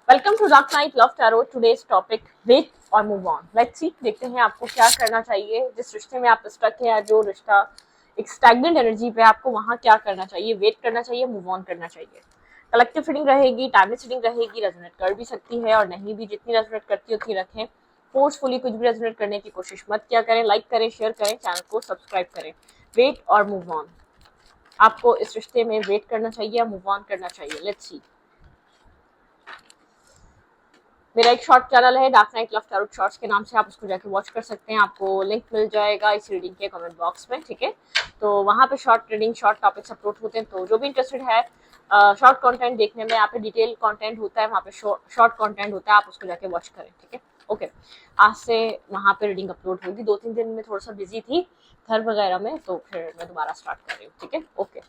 Welcome to dark night love tarot. Today's topic wait और move on. Let's see, देखते हैं आपको क्या करना चाहिए। जिस रिश्ते में आप स्टक हैं या जो रिश्ता एक स्टैग्नेंट एनर्जी पे, आपको वहां क्या करना चाहिए। वेट करना चाहिए, मूव ऑन करना चाहिए। कलेक्टिव रीडिंग रहेगी, टाइमलेस रीडिंग रहेगी। रेजोनेट कर भी सकती है और नहीं भी। जितनी रेजोनेट करती है उतनी रखें। फोर्सफुली कुछ भी रेजोनेट करने की कोशिश मत किया करें। लाइक करें, शेयर करें, चैनल को सब्सक्राइब करें। वेट और मूव ऑन, आपको इस रिश्ते में वेट करना चाहिए या मूव ऑन करना चाहिए। Let's see. मेरा एक शॉर्ट चैनल है dark night love tarot shorts के नाम से, आप उसको जाके वॉच कर सकते हैं। आपको लिंक मिल जाएगा इस रीडिंग के कमेंट बॉक्स में, ठीक है। तो वहाँ पे short reading, short topics upload होते हैं। तो जो भी इंटरेस्टेड है शॉर्ट कंटेंट देखने में, यहाँ पे डिटेल कंटेंट होता है, वहाँ पे शॉर्ट कंटेंट होता है, आप उसको जाके वॉच करें, ठीक है। ओके, आज से वहाँ पे रीडिंग अपलोड होगी। 2-3 दिन में थोड़ा सा बिजी थी घर वगैरह में, तो फिर मैं दोबारा स्टार्ट कर रही हूँ, ठीक है। ओके,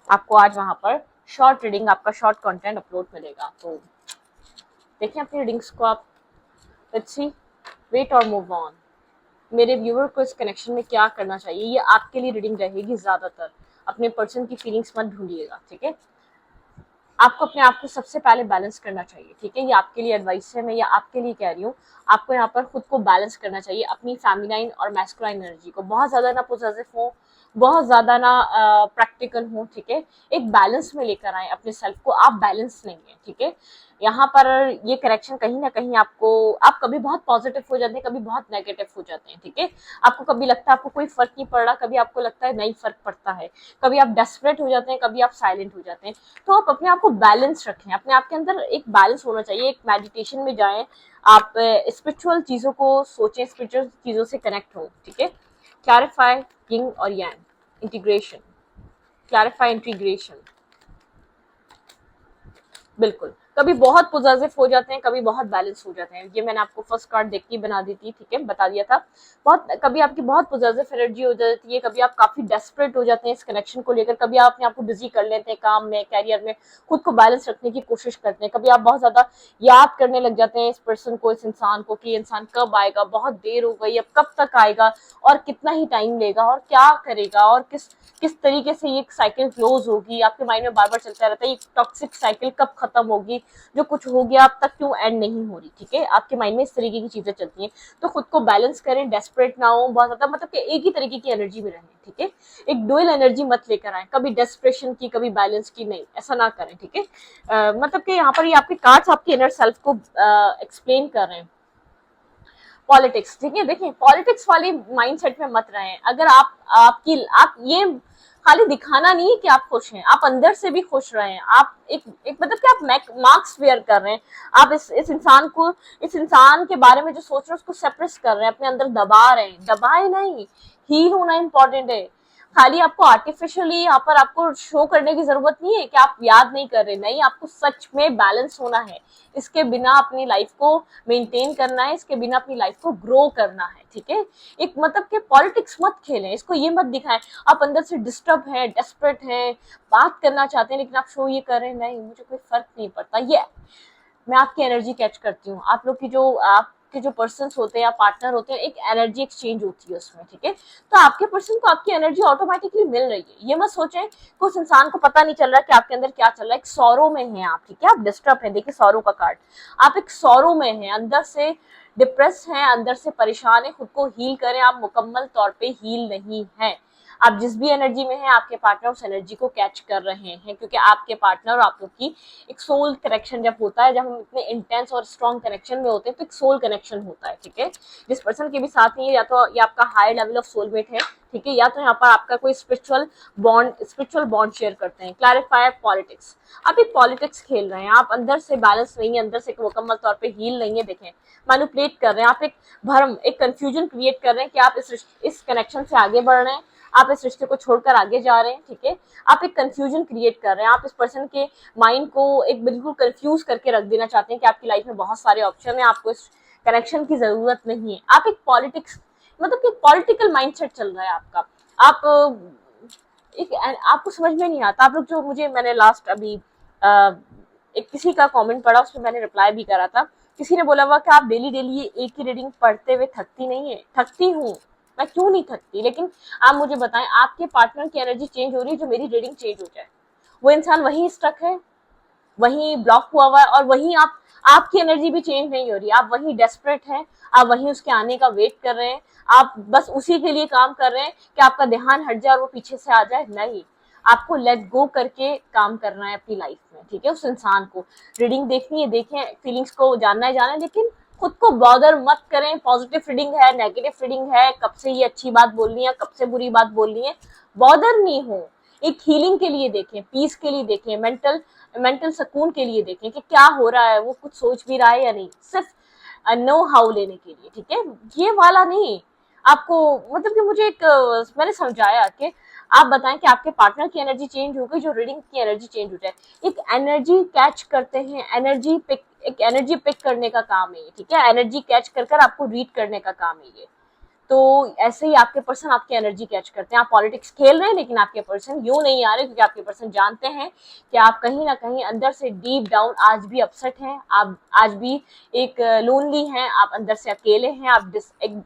आपको आज वहाँ पर शॉर्ट रीडिंग, आपका शॉर्ट कंटेंट अपलोड मिलेगा। तो देखें अपनी रीडिंग्स को आप। लेट्स सी, वेट और मूव ऑन। मेरे व्यूअर को इस कनेक्शन में क्या करना चाहिए, ये आपके लिए रीडिंग रहेगी ज्यादातर। अपने पर्सन की फीलिंग्स मत ढूंढिएगा, ठीक है। आपको अपने आप को सबसे पहले बैलेंस करना चाहिए, ठीक है। ये आपके लिए एडवाइस है, मैं ये आपके लिए कह रही हूँ। आपको यहाँ पर खुद को बैलेंस करना चाहिए, अपनी फेमिनाइन और मैस्कुलाइन एनर्जी को। बहुत ज्यादा ना पॉजिटिव हो, बहुत ज्यादा ना प्रैक्टिकल हो, ठीक है। एक बैलेंस में लेकर आए अपने सेल्फ को। आप बैलेंस नहीं है, ठीक है। यहाँ पर ये करेक्शन कहीं ना कहीं आपको, आप कभी बहुत पॉजिटिव हो जाते हैं, कभी बहुत नेगेटिव हो जाते हैं, ठीक है। आपको कभी लगता है आपको कोई फर्क नहीं पड़ रहा, कभी आपको लगता है नहीं फर्क पड़ता है। कभी आप डेस्परेट हो जाते हैं, कभी आप साइलेंट हो जाते हैं। तो आप अपने आप को बैलेंस रखें, अपने आप के अंदर एक बैलेंस होना चाहिए। एक मेडिटेशन में जाएं, आप स्पिरिचुअल चीजों को सोचें, स्पिरिचुअल चीजों से कनेक्ट हो, ठीक है। क्लैरिफाई यिंग और यांग, इंटीग्रेशन, क्लैरिफाई इंटीग्रेशन। बिल्कुल, कभी बहुत पॉजिटिव हो जाते हैं, कभी बहुत बैलेंस हो जाते हैं। ये मैंने आपको फर्स्ट कार्ड देख के बना दी थी, ठीक है, बता दिया था। बहुत कभी आपकी बहुत पॉजिटिव एनर्जी हो जाती है, कभी आप काफी डेस्परेट हो जाते हैं इस कनेक्शन को लेकर, कभी आप अपने आप को बिजी कर लेते हैं काम में, कैरियर में, खुद को बैलेंस रखने की कोशिश करते हैं। कभी आप बहुत ज्यादा याद करने लग जाते हैं इस पर्सन को, इस इंसान को, कि इंसान कब आएगा, बहुत देर हो गई, अब कब तक आएगा और कितना ही टाइम लेगा और क्या करेगा और किस किस तरीके से ये साइकिल क्लोज होगी। आपके माइंड में बार बार चलता रहता है ये टॉक्सिक साइकिल कब खत्म होगी, जो कुछ हो गया अब तक क्यों एंड नहीं हो रही, ठीक है। आपके माइंड में इस तरीके की चीजें चलती हैं। तो खुद को बैलेंस करें, डेस्परेट ना हो बहुत ज्यादा, मतलब कि एक ही तरीके की एनर्जी में रहें, ठीक है। एक डुअल एनर्जी मत लेकर आए, कभी डेस्परेशन की कभी बैलेंस की, नहीं, ऐसा ना करें, ठीक है। मतलब कि यहाँ पर ये आपके कार्ड्स आपके इनर सेल्फ को एक्सप्लेन कर रहे हैं। पॉलिटिक्स, ठीक है, देखिए पॉलिटिक्स वाले माइंडसेट में मत रहें। अगर आप ये खाली दिखाना नहीं है कि आप खुश हैं, आप अंदर से भी खुश रहें। आप एक मतलब कि आप मार्क्स वेयर कर रहे हैं। आप इस इंसान को, इस इंसान के बारे में जो सोच रहे हैं उसको सप्रेस कर रहे हैं, अपने अंदर दबा रहे हैं। दबाए नहीं, हील होना इंपॉर्टेंट है। खाली आपको आर्टिफिशियली यहाँ पर आपको शो करने की जरूरत नहीं है कि आप याद नहीं कर रहे, नहीं, आपको सच में बैलेंस होना है। इसके बिना अपनी लाइफ को मेंटेन करना है, इसके बिना अपनी लाइफ को ग्रो करना है, ठीक है। एक मतलब कि पॉलिटिक्स मत खेलें, इसको ये मत दिखाएं आप अंदर से डिस्टर्ब हैं, डेस्परेट हैं, बात करना चाहते हैं, लेकिन आप शो ये कर रहे हैं, नहीं मुझे कोई फर्क नहीं पड़ता। ये मैं आपकी एनर्जी कैच करती हूँ। आप लोग की जो आपके जो पर्सन होते हैं या पार्टनर होते हैं, एक एनर्जी एक्सचेंज होती है उसमें, ठीक है। तो आपके पर्सन को आपकी एनर्जी ऑटोमेटिकली मिल रही है। ये मत सोचें कि उस इंसान को पता नहीं चल रहा कि आपके अंदर क्या चल रहा है। एक सौरो में है आप, ठीक है, आप डिस्टर्ब है। देखिए सौरो का कार्ड, आप एक सौरो में है, अंदर से डिप्रेस है, अंदर से परेशान है। खुद को हील करें, आप मुकम्मल तौर पे हील नहीं है। आप जिस भी एनर्जी में हैं, आपके पार्टनर उस एनर्जी को कैच कर रहे हैं, क्योंकि आपके पार्टनर और आप लोग की एक सोल कनेक्शन जब होता है, जब हम इतने इंटेंस और स्ट्रॉन्ग कनेक्शन में होते हैं, तो एक सोल कनेक्शन होता है, ठीक है। जिस पर्सन के भी साथ नहीं है, या तो ये आपका हाई लेवल ऑफ सोलमेट है, ठीक है, या तो यहाँ पर आपका कोई स्पिरिचुअल बॉन्ड शेयर करते हैं। क्लैरिफायर पॉलिटिक्स, आप एक पॉलिटिक्स खेल रहे हैं, आप अंदर से बैलेंस नहीं है, अंदर से मुकम्मल तौर पे हील नहीं है। देखें, मैनिपुलेट कर रहे हैं, आप एक भ्रम, एक कंफ्यूजन क्रिएट कर रहे हैं कि आप इस कनेक्शन से आगे बढ़ रहे हैं, आप इस रिश्ते को छोड़कर आगे जा रहे हैं, ठीक है। आप एक कंफ्यूजन क्रिएट कर रहे हैं, आप इस पर्सन के माइंड को एक बिल्कुल कंफ्यूज करके रख देना चाहते हैं कि आपकी लाइफ में बहुत सारे ऑप्शन है, आपको इस कनेक्शन की जरूरत नहीं है। आप एक पॉलिटिक्स, मतलब कि पॉलिटिकल माइंडसेट चल रहा है आपका। आप एक, आपको समझ में नहीं आता। आप लोग जो मैंने लास्ट अभी एक किसी का कमेंट पढ़ा, उसमें मैंने रिप्लाई भी करा था। किसी ने बोला हुआ कि आप डेली डेली ये एक ही रीडिंग पढ़ते हुए थकती नहीं है। थकती हूँ, मैं क्यों नहीं थकती, लेकिन आप मुझे बताएं, आपके पार्टनर की एनर्जी चेंज हो रही है, जो मेरी रीडिंग चेंज हो जाए, वो इंसान वहीं स्टक है, वहीं ब्लॉक हुआ हुआ है, और वहीं आपकी एनर्जी भी चेंज नहीं हो रही, आप वहीं डेस्परेट हैं, आप वहीं उसके आने का वेट कर रहे हैं, आप बस उसी के लिए काम कर रहे हैं कि आपका ध्यान हट जाए और वो पीछे से आ जाए। नहीं, आपको लेट गो करके काम करना है अपनी लाइफ में, ठीक है। उस इंसान को रीडिंग देखनी है, देखें, फीलिंग्स को जानना है, जाना, लेकिन खुद को बॉदर मत करें। पॉजिटिव रीडिंग है, नेगेटिव रीडिंग है, कब से ये अच्छी बात बोलनी है, कब से बुरी बात बोलनी है, बॉदर नहीं हो। एक हीलिंग के लिए देखें, पीस के लिए देखें, मेंटल सुकून के लिए देखें कि क्या हो रहा है, वो कुछ सोच भी रहा है या नहीं, सिर्फ नो हाउ लेने के लिए, ठीक है। ये वाला नहीं आपको, मतलब कि मुझे एक मैंने समझाया कि आप बताएं कि आपके पार्टनर की एनर्जी चेंज हो गई, जो रीडिंग की एनर्जी चेंज हो जाए। एक एनर्जी कैच करते हैं, एनर्जी पिक, एक एनर्जी पिक करने का काम है ये, ठीक है। एनर्जी कैच कर कर आपको रीड करने का काम है ये। तो ऐसे ही आपके पर्सन आपकी एनर्जी कैच करते हैं। आप पॉलिटिक्स खेल रहे हैं, लेकिन आपके पर्सन यूं नहीं आ रहे, क्योंकि आपके पर्सन जानते हैं कि आप कहीं ना कहीं अंदर से डीप डाउन आज भी अपसेट हैं, आप आज भी एक लोनली हैं, आप अंदर से अकेले हैं, आप एक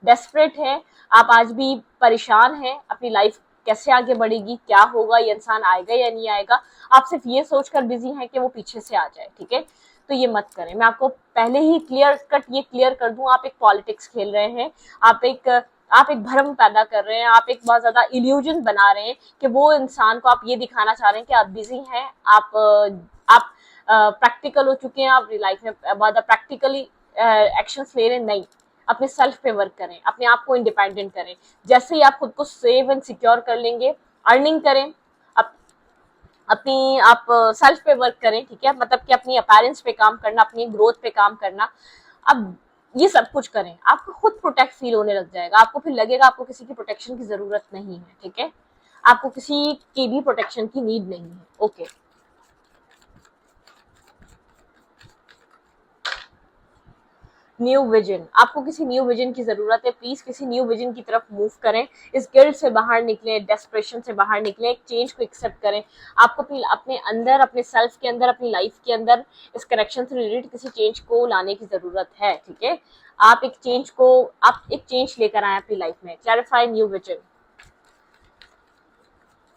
डेस्परेट हैं, आप आज भी परेशान हैं। अपनी लाइफ कैसे आगे बढ़ेगी, क्या होगा, ये इंसान आएगा या नहीं आएगा, आप सिर्फ ये सोचकर बिजी हैं कि वो पीछे से आ जाए, ठीक है। तो ये मत करें। मैं आपको पहले ही क्लियर कट ये क्लियर कर दूं, आप एक पॉलिटिक्स खेल रहे हैं, आप एक भ्रम पैदा कर रहे हैं, आप एक बहुत ज्यादा इल्यूजन बना रहे हैं कि वो इंसान को आप ये दिखाना चाह रहे हैं कि आप बिजी हैं, आप प्रैक्टिकल हो चुके हैं, आप लाइफ में बहुत प्रैक्टिकली एक्शंस ले रहे हैं। नहीं, अपने सेल्फ पे वर्क करें, अपने आप को इंडिपेंडेंट करें। जैसे ही आप खुद को सेव एंड सिक्योर कर लेंगे, अर्निंग करें, अपनी आप सेल्फ पे वर्क करें, ठीक है, मतलब कि अपनी अपीयरेंस पे काम करना, अपनी ग्रोथ पे काम करना। अब ये सब कुछ करें, आपको खुद प्रोटेक्ट फील होने लग जाएगा, आपको फिर लगेगा आपको किसी की प्रोटेक्शन की जरूरत नहीं है, ठीक है। आपको किसी की भी प्रोटेक्शन की नीड नहीं है। ओके, न्यू विजन, आपको किसी न्यू विजन की जरूरत है। प्लीज किसी न्यू विजन की तरफ मूव करें, इस गिल्ट से बाहर निकलें, डेस्परेशन से बाहर निकलें, एक चेंज को एक्सेप्ट करें। आपको अपने अंदर, अपने सेल्फ के अंदर, अपनी लाइफ के अंदर इस करेक्शन से रिलेटेड किसी चेंज को लाने की जरूरत है, ठीक है। आप एक चेंज लेकर आए अपनी लाइफ में। Clarify new vision,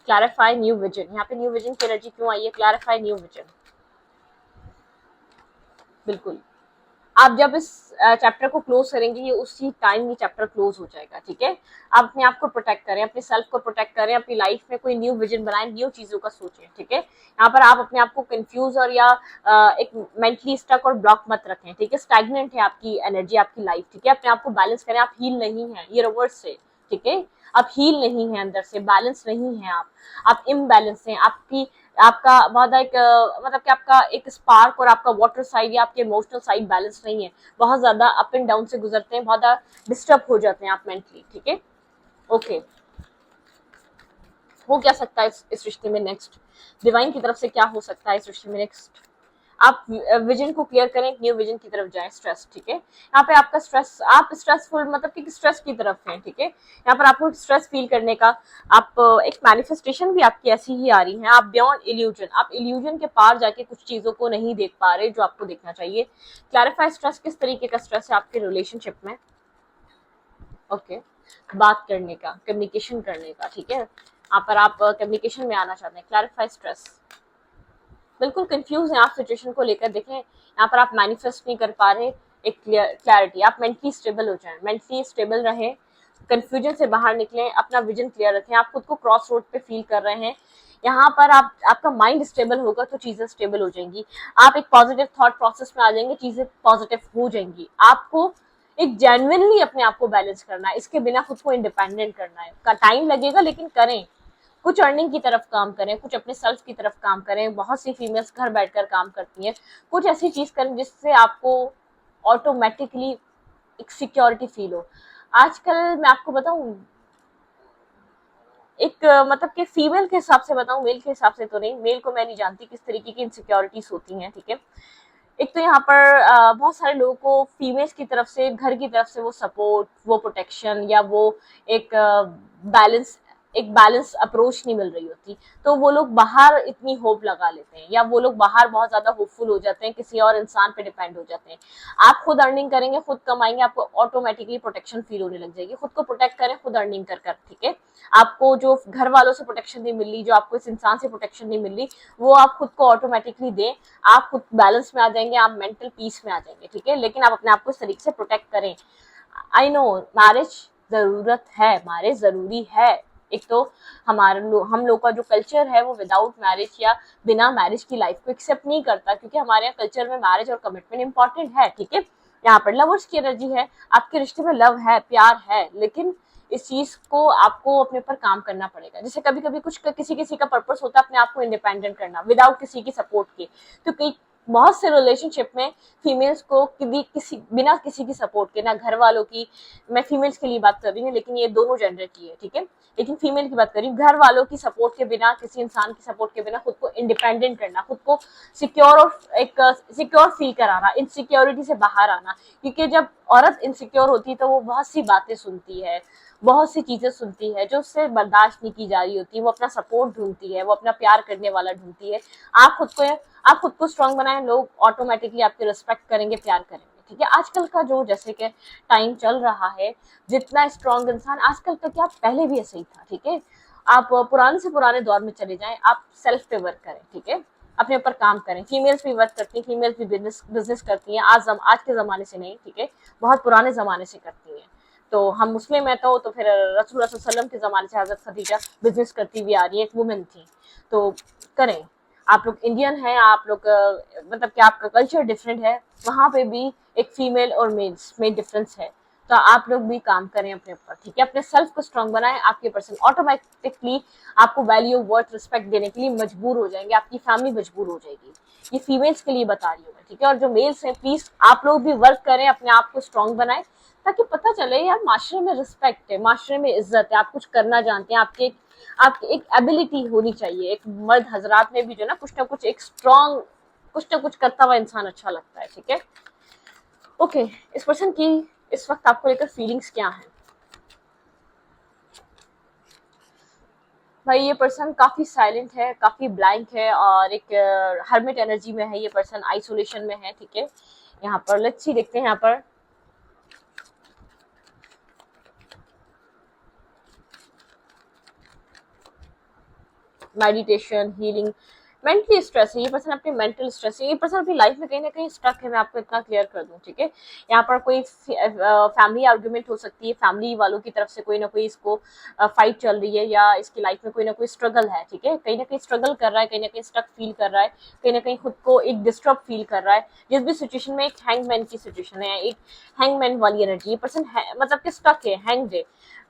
clarify new vision. यहाँ पे न्यू विजन की एनर्जी क्यों आई है? क्लैरिफाई न्यू विजन, बिल्कुल। आप जब इस चैप्टर को क्लोज करेंगे, ये उसी टाइम ये चैप्टर क्लोज हो जाएगा, ठीक है। आप अपने आप को प्रोटेक्ट करें, अपने सेल्फ को प्रोटेक्ट करें, अपनी लाइफ में कोई न्यू विजन बनाएं, न्यू चीजों का सोचें, ठीक है। यहाँ पर आप अपने आप को कंफ्यूज और या एक मेंटली स्टक और ब्लॉक मत रखें, ठीक है। स्टैग्नेंट है आपकी एनर्जी, आपकी लाइफ, ठीक है। अपने आप को बैलेंस करें, आप हील नहीं है, ये रिवर्स से, ठीक है। आप हील नहीं है, अंदर से बैलेंस नहीं है, आप इम्बैलेंस हैं। आपका बहुत एक मतलब कि आपका एक स्पार्क और आपका वाटर साइड या आपके इमोशनल साइड बैलेंस नहीं है, बहुत ज्यादा अप एंड डाउन से गुजरते हैं, बहुत ज्यादा डिस्टर्ब हो जाते हैं आप मेंटली, ठीक है। ओके, हो क्या सकता है इस रिश्ते में नेक्स्ट, डिवाइन की तरफ से क्या हो सकता है इस रिश्ते में नेक्स्ट। आप विजन को क्लियर करें, न्यू विजन की तरफ जाएं। स्ट्रेस, ठीक है। यहाँ पे आपका स्ट्रेस, आप स्ट्रेसफुल मतलब कि स्ट्रेस की तरफ हैं, ठीक है। यहाँ पर आपको स्ट्रेस फील करने का, आप एक मैनिफेस्टेशन भी आपकी ऐसी ही आ रही है। आप बियॉन्ड इल्यूजन, आप इल्यूजन के पार जाके कुछ चीजों को नहीं देख पा रहे जो आपको देखना चाहिए। क्लैरिफाई स्ट्रेस, किस तरीके का स्ट्रेस है आपके रिलेशनशिप में। ओके, बात करने का, कम्युनिकेशन करने का, ठीक है। यहाँ पर आप कम्युनिकेशन में आना चाहते हैं। क्लैरिफाई स्ट्रेस, बिल्कुल कंफ्यूज हैं आप सिचुएशन को लेकर। देखें, यहाँ पर आप मैनिफेस्ट नहीं कर पा रहे एक क्लैरिटी। आप मेंटली स्टेबल हो जाएं, मेंटली स्टेबल रहें, कंफ्यूजन से बाहर निकलें, अपना विजन क्लियर रखें। आप खुद को क्रॉस रोड पे फील कर रहे हैं, यहाँ पर आपका माइंड स्टेबल होगा तो चीजें स्टेबल हो जाएंगी। आप एक पॉजिटिव थॉट प्रोसेस में आ जाएंगे, चीजें पॉजिटिव हो जाएंगी। आपको एक जेन्युइनली अपने आप को बैलेंस करना है, इसके बिना खुद को इंडिपेंडेंट करना है। का टाइम लगेगा, लेकिन करें। कुछ अर्निंग की तरफ काम करें, कुछ अपने सेल्फ की तरफ काम करें। बहुत सी फीमेल्स घर बैठकर काम करती हैं। कुछ ऐसी चीज करें जिससे आपको ऑटोमेटिकली एक सिक्योरिटी फील हो। आजकल मैं आपको बताऊं, एक मतलब कि फीमेल के हिसाब से बताऊं, मेल के हिसाब से तो नहीं, मेल को मैं नहीं जानती किस तरीके की इनसिक्योरिटीज होती हैं, ठीक है। एक तो यहाँ पर बहुत सारे लोगों को फीमेल्स की तरफ से, घर की तरफ से वो सपोर्ट, वो प्रोटेक्शन या वो एक बैलेंस, एक बैलेंस अप्रोच नहीं मिल रही होती, तो वो लोग बाहर इतनी होप लगा लेते हैं, या वो लोग बाहर बहुत ज्यादा होपफुल हो जाते हैं, किसी और इंसान पे डिपेंड हो जाते हैं। आप खुद अर्निंग करेंगे, खुद कमाएंगे, आपको ऑटोमेटिकली प्रोटेक्शन फील होने लग जाएगी। खुद को प्रोटेक्ट करें, खुद अर्निंग कर कर, ठीक है। आपको जो घर वालों से प्रोटेक्शन नहीं मिल रही, जो आपको इस इंसान से प्रोटेक्शन नहीं मिल रही, वो आप खुद को ऑटोमेटिकली दें। आप खुद बैलेंस में आ जाएंगे, आप मेंटल पीस में आ जाएंगे, ठीक है। लेकिन आप अपने आप को इस तरीके से प्रोटेक्ट करें। आई नो मैरिज जरूरत है, मैरिज जरूरी है। एक तो हम लोग का जो कल्चर है वो विदाउट मैरिज या बिना मैरिज की लाइफ को एक्सेप्ट नहीं करता, क्योंकि हमारे यहाँ कल्चर में मैरिज और कमिटमेंट इंपॉर्टेंट है, ठीक है। यहाँ पर लवर्स की एनर्जी है, आपके रिश्ते में लव है, प्यार है, लेकिन इस चीज को आपको अपने ऊपर काम करना पड़ेगा। जैसे कभी कभी कुछ किसी किसी का पर्पस होता है अपने आप को इंडिपेंडेंट करना विदाउट किसी की सपोर्ट के, तो कई बहुत से रिलेशनशिप में फीमेल्स को बिना किसी की सपोर्ट के, ना घर वालों की, मैं फीमेल्स के लिए बात कर रही हूँ, लेकिन ये दोनों जेंडर की है, ठीक है। लेकिन फीमेल की बात कर रही हूँ, घर वालों की सपोर्ट के बिना, किसी इंसान की सपोर्ट के बिना खुद को इंडिपेंडेंट करना, खुद को सिक्योर और एक सिक्योर फील कराना, इनसिक्योरिटी से बाहर आना। क्योंकि जब औरत इनसिक्योर होती है तो वो बहुत सी बातें सुनती है, बहुत सी चीजें सुनती है जो उससे बर्दाश्त नहीं की जा रही होती। वो अपना सपोर्ट ढूंढती है, वो अपना प्यार करने वाला ढूंढती है। आप खुद को स्ट्रांग बनाएं, लोग ऑटोमेटिकली आपके रिस्पेक्ट करेंगे, प्यार करेंगे, ठीक है। आजकल का जो जैसे कि टाइम चल रहा है, जितना स्ट्रांग इंसान आजकल का क्या पहले भी ऐसे ही था, ठीक है। आप पुराने से पुराने दौर में चले जाएं, आप सेल्फ पे वर्क करें, ठीक है। अपने ऊपर काम करें। फीमेल्स भी वर्क करती हैं, फीमेल्स भी बिजनेस करती हैं, आज के जमाने से नहीं, ठीक है, बहुत पुराने जमाने से करती हैं। तो हम मुस्लिम है तो फिर रसूल सल्लम के जमाने से हजरत खदीजा बिजनेस करती हुई आ रही है, एक वुमेन थी। तो करें। आप लोग इंडियन हैं, आप लोग मतलब कि आपका कल्चर डिफरेंट है, वहां पे भी एक फीमेल और मेल्स में डिफरेंस है। तो आप लोग भी काम करें अपने ऊपर, ठीक है। अपने सेल्फ को स्ट्रांग बनाएं, आपके पर्सन ऑटोमेटिकली आपको वैल्यू, वर्थ, रिस्पेक्ट देने के लिए मजबूर हो जाएंगे, आपकी फैमिली मजबूर हो जाएगी। ये फीमेल्स के लिए बता रही हूँ मैं, ठीक है। और जो मेल्स हैं, प्लीज आप लोग भी वर्क करें, अपने आप को स्ट्रांग बनाएं, ताकि पता चले यार माशरे में रिस्पेक्ट है, माशरे में इज्जत है, आप कुछ करना जानते हैं, आपकी एक एबिलिटी होनी चाहिए। एक मर्द हजरात में भी जो ना कुछ एक स्ट्रांग, कुछ ना कुछ करता हुआ इंसान अच्छा लगता है, ठीक है। ओके, इस पर्सन की इस वक्त आपको लेकर फीलिंग्स क्या है? भाई ये पर्सन काफी साइलेंट है, काफी ब्लैंक है, और एक हर्मिट एनर्जी में है ये पर्सन, आइसोलेशन में है, ठीक है। यहाँ पर लेट्स सी, देखते हैं यहाँ पर मेडिटेशन, हीलिंग, मेंटली स्ट्रेस है ये पर्सन, अपनी मेंटल स्ट्रेस है ये पर्सन, अपनी लाइफ में कहीं ना कहीं स्टक है। मैं आपको इतना क्लियर कर दूं, ठीक है। यहाँ पर कोई फैमिली आर्गुमेंट हो सकती है, फैमिली वालों की तरफ से कोई ना कोई इसको फाइट चल रही है, या इसकी लाइफ में कोई ना कोई स्ट्रगल है, ठीक है। कहीं ना कहीं स्ट्रगल कर रहा है, कहीं ना कहीं स्टक फील कर रहा है, कहीं ना कहीं खुद को एक डिस्टर्ब फील कर रहा है। जिस भी सिचुएशन में, एक हैंगमैन की सिचुएशन है, एक हैंगमैन वाली एनर्जी, ये पर्सन मतलब कि स्टक है, हैंग्ड है,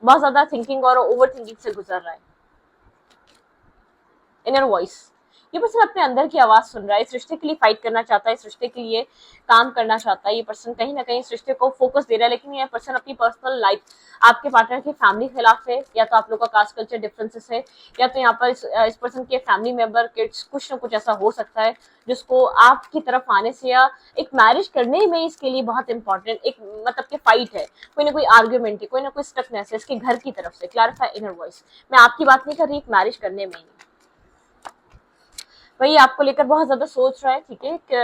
बहुत ज्यादा थिंकिंग और ओवर थिंकिंग से गुजर रहा है। इनर वॉइस, ये पर्सन अपने अंदर की आवाज सुन रहा है, इस रिश्ते के लिए फाइट करना चाहता है, इस रिश्ते के लिए काम करना चाहता है। ये पर्सन कहीं ना कहीं इस रिश्ते को फोकस दे रहा है, लेकिन ये पर्सन अपनी पर्सनल लाइफ, आपके पार्टनर की फैमिली खिलाफ है, या तो आप लोग का कास्ट कल्चर डिफरेंसेस है, या तो यहाँ पर इस पर्सन के फैमिली मेंबर, किड्स, कुछ ना कुछ ऐसा हो सकता है जिसको आपकी तरफ आने से, या एक मैरिज करने में इसके लिए बहुत इंपॉर्टेंट एक मतलब कि फाइट है, कोई ना कोई आर्ग्यूमेंट है, कोई ना कोई स्टकनेस है इसके घर की तरफ से। क्लैरिफाई इनर वॉइस, मैं आपकी बात नहीं कर रही, एक मैरिज करने में ही वही आपको लेकर बहुत ज्यादा सोच रहा है, ठीक है।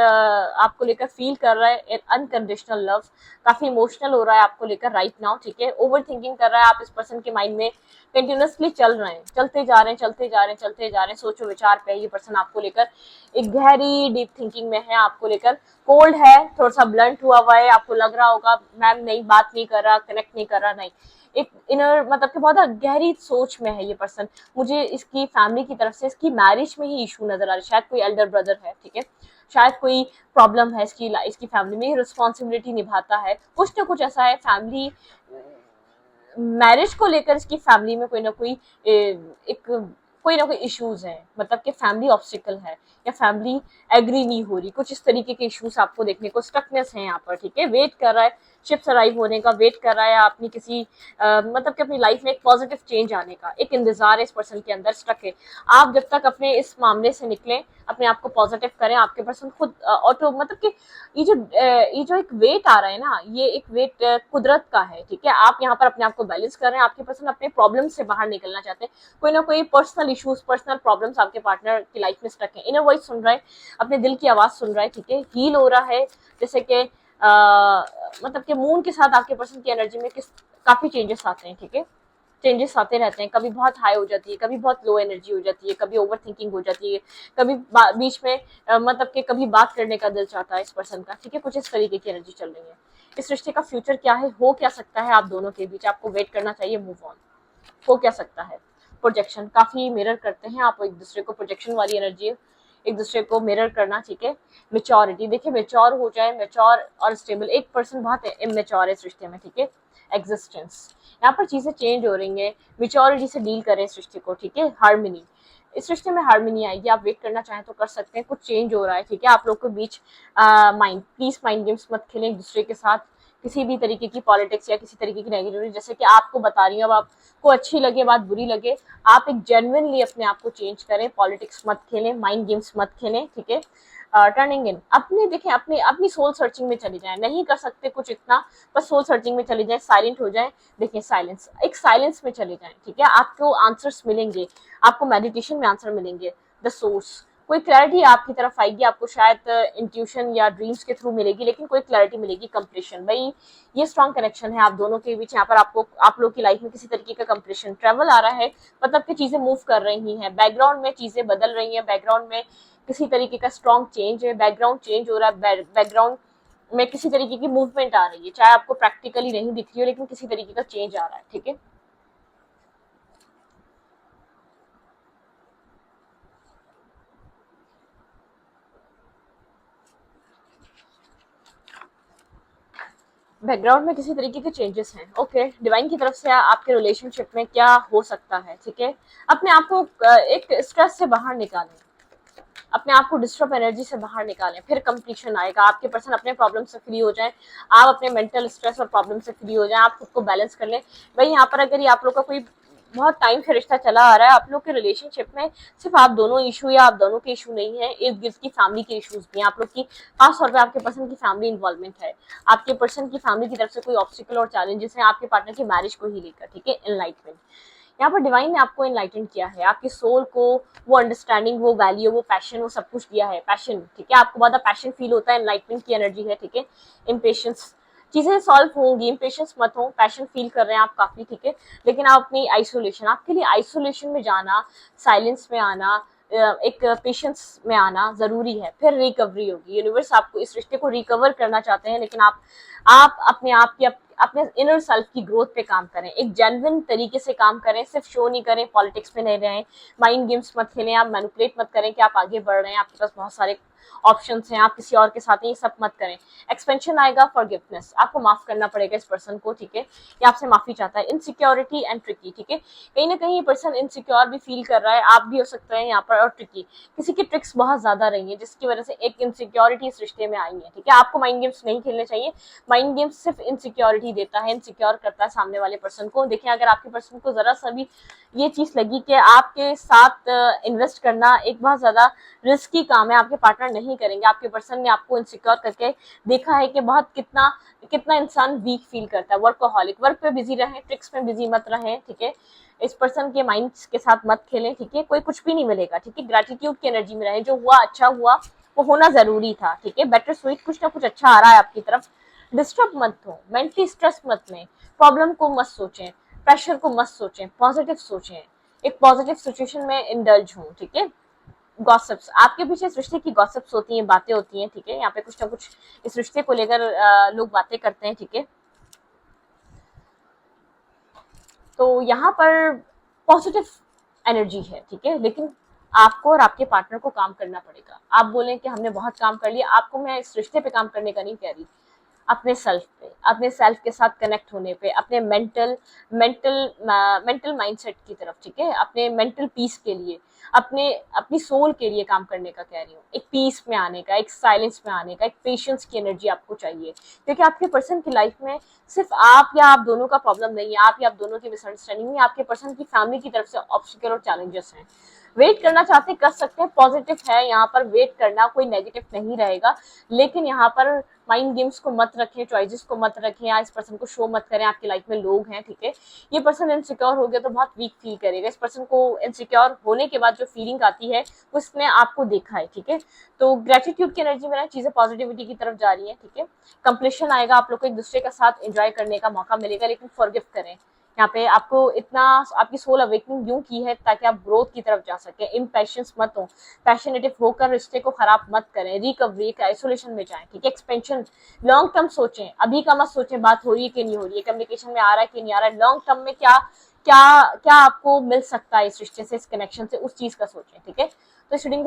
आपको लेकर फील कर रहा है अनकंडीशनल लव, काफी इमोशनल हो रहा है आपको लेकर राइट नाउ, ठीक है। ओवर थिंकिंग कर रहा है, आप इस पर्सन के माइंड में कंटिन्यूसली चल रहे हैं, चलते जा रहे हैं, चलते जा रहे हैं, चलते जा रहे हैं, सोचो विचार पे ये पर्सन आपको लेकर एक गहरी डीप थिंकिंग में है, आपको लेकर कोल्ड है, थोड़ा सा ब्लंट हुआ है। आपको लग रहा होगा मैम नहीं, बात नहीं कर रहा, कनेक्ट नहीं कर रहा, नहीं, एक इनर मतलब कि बहुत गहरी सोच में है ये पर्सन। मुझे इसकी फैमिली की तरफ से इसकी मैरिज में ही इशू नजर आ रहा है, शायद कोई एल्डर ब्रदर है, ठीक है, शायद कोई प्रॉब्लम है इसकी फैमिली में, रिस्पॉन्सिबिलिटी निभाता है, कुछ ना कुछ ऐसा है फैमिली मैरिज को लेकर। इसकी फैमिली में कोई ना कोई एक कोई ना कोई इश्यूज है, मतलब कि फैमिली ऑब्स्टिकल है या फैमिली एग्री नहीं हो रही, कुछ इस तरीके के इश्यूज आपको देखने को, स्टकनेस है यहाँ पर, ठीक है, वेट कर रहा है शिप्स अराइव होने का, वेट कर रहा है अपनी किसी मतलब कि अपनी लाइफ में एक पॉजिटिव चेंज आने का, एक इंतजार है इस पर्सन के अंदर, स्टक है। आप जब तक अपने इस मामले से निकलें, अपने आप को पॉजिटिव करें, आपके पर्सन खुद ऑटो, मतलब कि ये जो एक वेट आ रहा है ना, ये एक वेट कुदरत का है, ठीक है। आप यहाँ पर अपने आप को बैलेंस कर रहे हैं, आपके पर्सन अपने प्रॉब्लम से बाहर निकलना चाहते हैं, कोई ना कोई पर्सनल इश्यूज, पर्सनल प्रॉब्लम्स आपके पार्टनर की लाइफ में स्टक है, इनर वॉइस सुन रहा है, अपने दिल की आवाज सुन रहा है, ठीक है, हील हो रहा है, जैसे कि मतलब कि मून के साथ आपके पर्सन की एनर्जी में काफी चेंजेस आते हैं, ठीक है, चेंजेस आते रहते हैं, कभी बहुत हाई हो जाती है, कभी बहुत लो एनर्जी हो जाती है, कभी ओवर थिंकिंग हो जाती है, कभी बीच में मतलब कि कभी बात करने का दिल चाहता है इस पर्सन का, ठीक है, कुछ इस तरीके की एनर्जी चल रही है। इस रिश्ते का फ्यूचर क्या है, हो क्या सकता है आप दोनों के बीच, आपको वेट करना चाहिए, मूव ऑन, हो क्या सकता है। प्रोजेक्शन काफी मिरर करते हैं आप एक दूसरे को, प्रोजेक्शन वाली एनर्जी है, एक दूसरे को मिरर करना, ठीक है। मेच्योरिटी, देखिए मेच्योर हो जाए, मेच्योर और स्टेबल, एक पर्सन बहुत इमेच्योर है इस रिश्ते में, ठीक है। एग्जिस्टेंस, यहाँ पर चीजें चेंज हो रही हैं, मेच्योरिटी से डील करें इस रिश्ते को, ठीक है। हार्मनी, इस रिश्ते में हार्मनी आएगी, आप वेट करना चाहें तो कर सकते हैं, कुछ चेंज हो रहा है, ठीक है। आप लोग के बीच माइंड प्लीज माइंड गेम्स मत खेलें एक दूसरे के साथ, किसी भी तरीके की पॉलिटिक्स या किसी तरीके की नेगेटिविटी, जैसे कि आपको बता रही हूँ, अब आपको अच्छी लगे बात, बुरी लगे, आप एक जेन्युइनली अपने आप को चेंज करें, पॉलिटिक्स मत खेलें, माइंड गेम्स मत खेलें, ठीक है। टर्निंग इन, अपने देखें, अपनी अपनी सोल सर्चिंग में चली जाए, नहीं कर सकते कुछ इतना, बस सोल सर्चिंग में चली जाए, साइलेंट हो जाए, देखिए साइलेंस, एक साइलेंस में चले जाए, ठीक है। आपको आंसर्स मिलेंगे, आपको मेडिटेशन में आंसर मिलेंगे, द सोर्स, कोई क्लैरिटी आपकी तरफ आएगी, आपको शायद इंट्यूशन या ड्रीम्स के थ्रू मिलेगी, लेकिन कोई क्लैरिटी मिलेगी, कंप्लीशन, भाई ये स्ट्रॉन्ग कनेक्शन है आप दोनों के बीच। यहाँ पर आपको, आप लोग की लाइफ में किसी तरीके का कंप्लीशन, ट्रेवल आ रहा है, मतलब कि चीजें मूव कर रही हैं, बैकग्राउंड में चीजें बदल रही हैं, बैकग्राउंड में किसी तरीके का स्ट्रॉन्ग चेंज है, बैकग्राउंड चेंज हो रहा है, बैकग्राउंड में किसी तरीके की मूवमेंट आ रही है, चाहे आपको प्रैक्टिकली नहीं दिख रही हो, लेकिन किसी तरीके का चेंज आ रहा है, ठीक है। बैकग्राउंड में किसी तरीके के चेंजेस हैं, ओके, डिवाइन की तरफ से आपके रिलेशनशिप में क्या हो सकता है, ठीक है। अपने आप को एक स्ट्रेस से बाहर निकालें, अपने आप को डिस्टर्ब एनर्जी से बाहर निकालें, फिर कंप्लीशन आएगा, आपके पर्सन अपने प्रॉब्लम से फ्री हो जाए, आप अपने मेंटल स्ट्रेस और प्रॉब्लम से फ्री हो जाए, आप खुद को बैलेंस कर लें। भाई यहाँ पर अगर ये आप लोग का कोई बहुत टाइम से रिश्ता चला आ रहा है, आप लोग के रिलेशनशिप में सिर्फ आप दोनों इशू या आप दोनों के इशू नहीं है, इर्द गिर्द की फैमिली के इश्यूज भी हैं, आप लोग की खास तौर पे आपके पर्सन की फैमिली इन्वॉल्वमेंट है, आपके पर्सन की फैमिली की तरफ से कोई ऑब्स्टिकल और चैलेंजेस हैं आपके पार्टनर की मैरिज को ही लेकर, ठीक है। एनलाइटमेंट, यहाँ पर डिवाइन ने आपको एनलाइटन किया है, आपकी सोल को वो अंडरस्टैंडिंग, वो वैल्यू, वो पैशन, वो सब कुछ दिया है, पैशन, ठीक है, आपको बहुत पैशन फील होता है, एनलाइटमेंट की एनर्जी है, ठीक है। इम्पेशंस, चीजें सॉल्व होंगी, इम्पेशंस मत हो, पैशन फील कर रहे हैं आप काफी, ठीक है, लेकिन आप अपनी आइसोलेशन, आपके लिए आइसोलेशन में जाना, साइलेंस में आना, एक पेशेंस में आना जरूरी है, फिर रिकवरी होगी। यूनिवर्स आपको इस रिश्ते को रिकवर करना चाहते हैं, लेकिन आप अपने आप की, अपने इनर सेल्फ की ग्रोथ पे काम करें, एक जेन्युइन तरीके से काम करें, सिर्फ शो नहीं करें, पॉलिटिक्स में नहीं रहें, माइंड गेम्स मत खेलें, आप मैनिपुलेट मत करें कि आप आगे बढ़ रहे हैं, आपके पास बहुत सारे ऑप्शंस हैं, आप किसी और के साथ हैं, ये सब मत करें। एक्सपेंशन आएगा, फॉरगिवनेस, आपको माफ करना पड़ेगा इस पर्सन को, ठीक है, ये आपसे माफी चाहता है। इनसिक्योरिटी एंड ट्रिकी, ठीक है, कहीं ना कहीं ये पर्सन इनसिक्योर भी फील कर रहा है, आप भी हो सकते हैं यहाँ पर, और ट्रिकी, किसी की ट्रिक्स बहुत ज्यादा रही है, जिसकी वजह से एक इनसिक्योरिटी इस रिश्ते में आई है, ठीक है। आपको माइंड गेम्स नहीं खेलने चाहिए, माइंड गेम्स सिर्फ इनसिक्योरिटी देता है, इनसिक्योर करता है सामने वाले पर्सन को। देखिए, अगर आपके पर्सन को जरा सा भी ये चीज लगी कि आपके साथ इन्वेस्ट करना एक बहुत ज्यादा रिस्की काम है, आपके पार्टनर नहीं करेंगे, आपके पर्सन ने आपको इनसिक्योर करके देखा है कि बहुत कितना कितना इंसान वीक फील करता है, वर्कहॉलिक, वर्क पे बिजी रहें, ट्रिक्स में बिजी मत रहें, ठीक है। इस पर्सन के माइंड के साथ मत खेलें, ठीक है, कोई कुछ भी नहीं मिलेगा, ठीक है। ग्रेटिट्यूड की एनर्जी में रहें, जो हुआ अच्छा हुआ, वो होना जरूरी था, ठीक है। बेटर स्वीट, कुछ ना कुछ अच्छा आ रहा है आपकी तरफ, डिस्टर्ब मत हो, मेंटली स्ट्रेस मत लें, प्रॉब्लम को मत सोचें, प्रेशर को मत सोचें, पॉजिटिव सोचें, एक पॉजिटिव सिचुएशन में इंडल्ज हूँ, ठीक है। गॉसिप्स, आपके पीछे इस रिश्ते की गॉसिप्स होती हैं, बातें होती हैं, ठीक है, यहाँ पे कुछ ना कुछ इस रिश्ते को लेकर लोग बातें करते हैं, ठीक है। तो यहाँ पर पॉजिटिव एनर्जी है, ठीक है, लेकिन आपको और आपके पार्टनर को काम करना पड़ेगा। आप बोलें कि हमने बहुत काम कर लिया, आपको मैं इस रिश्ते पे काम करने का नहीं कह रही, अपने सेल्फ पे, अपने सेल्फ के साथ कनेक्ट होने पे, अपने मेंटल माइंडसेट की तरफ, ठीक है, अपने मेंटल पीस के लिए, अपने अपनी सोल के लिए काम करने का कह रही हूँ, एक पीस में आने का, एक साइलेंस में आने का, एक पेशेंस की एनर्जी आपको चाहिए, क्योंकि आपके पर्सन की लाइफ में सिर्फ आप या आप दोनों का प्रॉब्लम नहीं है, आप या आप दोनों की मिसअंडरस्टैंडिंग नहीं, आपके पर्सन की फैमिली की तरफ से ऑब्स्टिकल और चैलेंजेस हैं। वेट करना चाहते कर सकते हैं, पॉजिटिव है यहाँ पर, वेट करना कोई नेगेटिव नहीं रहेगा, लेकिन यहाँ पर माइंड गेम्स को मत रखें, चॉइसेस को मत रखें, या इस पर्सन को शो मत करें आपकी लाइफ में लोग हैं, ठीक है। ये पर्सन इनसिक्योर हो गया तो बहुत वीक फील करेगा, इस पर्सन को इनसिक्योर होने के बाद जो फीलिंग आती है वो इसने आपको देखा है, ठीक है। तो ग्रेटिट्यूड की एनर्जी में ना चीजें पॉजिटिविटी की तरफ जा रही है, ठीक है। कंप्लीशन आएगा, आप लोग को एक दूसरे के साथ एंजॉय करने का मौका मिलेगा, लेकिन फॉरगिव करें। यहाँ पे आपको इतना, आपकी सोल अवेकनिंग यूं की है ताकि आप ग्रोथ की तरफ जा सके, इम्पैशंस मत हो, पैशनेटिव होकर रिश्ते को खराब मत करें, रिकवरी का आइसोलेशन में जाएं, ठीक है। एक्सपेंशन, लॉन्ग टर्म सोचें, अभी का मत सोचें बात हो रही है कि नहीं हो रही है, कम्युनिकेशन में आ रहा है कि नहीं आ रहा है, लॉन्ग टर्म में क्या क्या क्या आपको मिल सकता है इस रिश्ते से, इस कनेक्शन से, उस चीज का सोचें, ठीक है। तो इस रीडिंग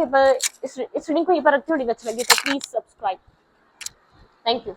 को यहीं पर रखती हूँ, अच्छा लगी तो प्लीज सब्सक्राइब। Thank you.